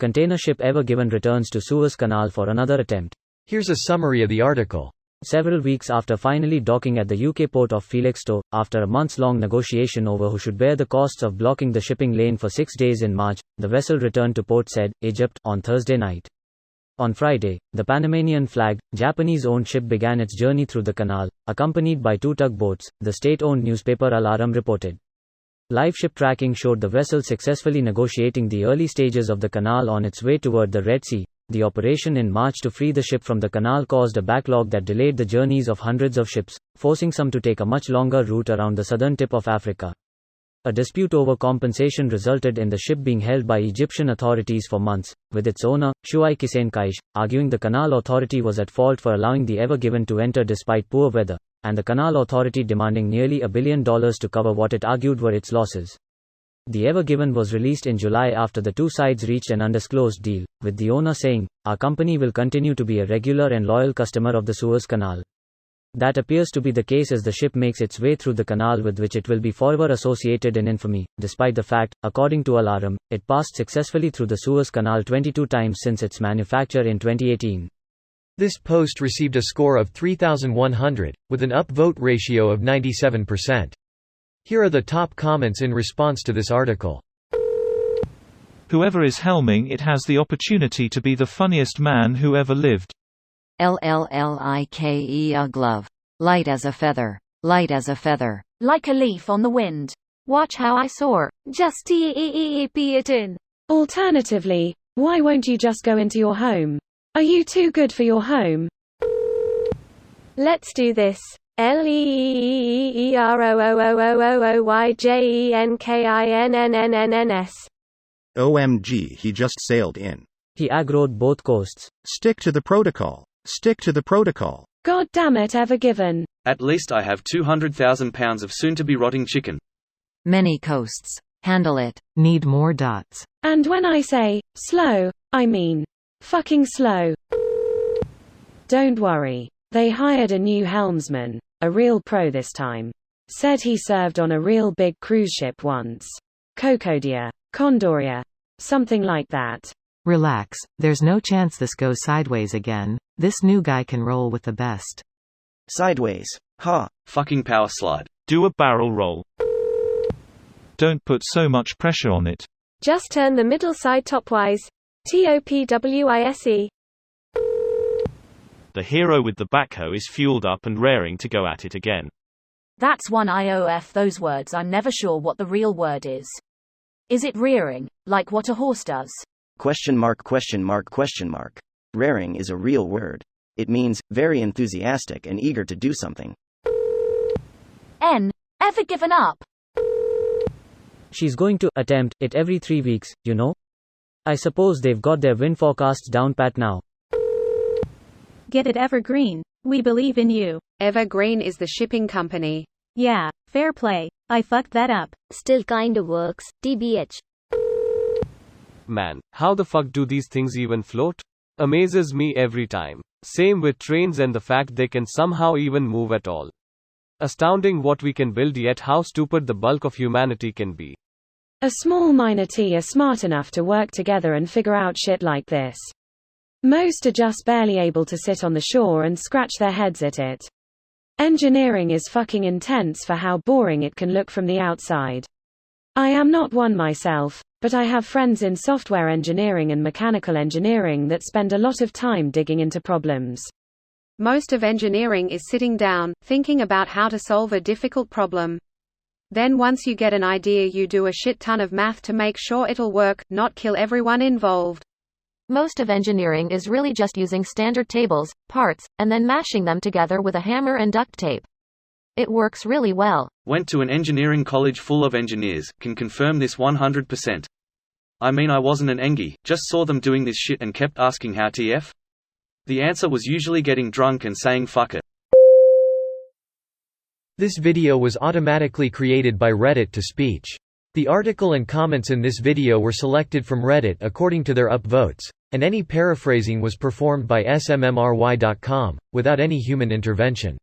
Container ship Ever Given returns to Suez Canal for another attempt. Here's a summary of the article. Several weeks after finally docking at the UK port of Felixstowe, after a months-long negotiation over who should bear the costs of blocking the shipping lane for 6 days in March, the vessel returned to Port Said, Egypt, on Thursday night. On Friday, the Panamanian-flagged, Japanese-owned ship began its journey through the canal, accompanied by 2 tugboats, the state-owned newspaper Al Aram reported. Live ship tracking showed the vessel successfully negotiating the early stages of the canal on its way toward the Red Sea. The operation in March to free the ship from the canal caused a backlog that delayed the journeys of hundreds of ships, forcing some to take a much longer route around the southern tip of Africa. A dispute over compensation resulted in the ship being held by Egyptian authorities for months, with its owner, Shuaik Hussein Kaish, arguing the Canal Authority was at fault for allowing the Ever Given to enter despite poor weather, and the Canal Authority demanding nearly $1 billion to cover what it argued were its losses. The Ever Given was released in July after the two sides reached an undisclosed deal, with the owner saying, "Our company will continue to be a regular and loyal customer of the Suez Canal." That appears to be the case as the ship makes its way through the canal with which it will be forever associated in infamy, despite the fact, according to Al Aram, it passed successfully through the Suez Canal 22 times since its manufacture in 2018. This post received a score of 3,100, with an upvote ratio of 97%. Here are the top comments in response to this article. Whoever is helming it has the opportunity to be the funniest man who ever lived. LLLIKE a glove. Light as a feather. Light as a feather. Like a leaf on the wind. Watch how I soar. Just be it in. Alternatively, why won't you just go into your home? Are you too good for your home? Let's do this. LEEROOOOOOYJENKINNNNS. OMG, he just sailed in. He aggroed both coasts. Stick to the protocol. Stick to the protocol. God damn it, Ever Given. At least I have 200,000 pounds of soon-to-be rotting chicken. Many coasts. Handle it. Need more dots. And when I say, slow, I mean, fucking slow. Don't worry. They hired a new helmsman, a real pro this time. Said he served on a real big cruise ship once. Kokodia, Condoria, something like that. Relax, there's no chance this goes sideways again. This new guy can roll with the best. Sideways. Ha. Fucking power slide. Do a barrel roll. Don't put so much pressure on it. Just turn the middle side topwise. TOPWISE. The hero with the backhoe is fueled up and raring to go at it again. That's one IOF those words. I'm never sure what the real word is. Is it rearing, like what a horse does? Question mark. Raring is a real word. It means, very enthusiastic and eager to do something. Ever given up? She's going to attempt it every 3 weeks, you know? I suppose they've got their wind forecasts down pat now. Get it, Evergreen. We believe in you. Evergreen is the shipping company. Yeah, fair play. I fucked that up. Still kinda works, TBH. Man, how the fuck do these things even float? Amazes me every time. Same with trains and the fact they can somehow even move at all. Astounding what we can build, yet how stupid the bulk of humanity can be. A small minority are smart enough to work together and figure out shit like this. Most are just barely able to sit on the shore and scratch their heads at it. Engineering is fucking intense for how boring it can look from the outside. I am not one myself, but I have friends in software engineering and mechanical engineering that spend a lot of time digging into problems. Most of engineering is sitting down, thinking about how to solve a difficult problem. Then once you get an idea, you do a shit ton of math to make sure it'll work, not kill everyone involved. Most of engineering is really just using standard tables, parts, and then mashing them together with a hammer and duct tape. It works really well. Went to an engineering college full of engineers, can confirm this 100%. I mean, I wasn't an engie, just saw them doing this shit and kept asking how TF? The answer was usually getting drunk and saying fuck it. This video was automatically created by Reddit to speech. The article and comments in this video were selected from Reddit according to their upvotes, and any paraphrasing was performed by smmry.com, without any human intervention.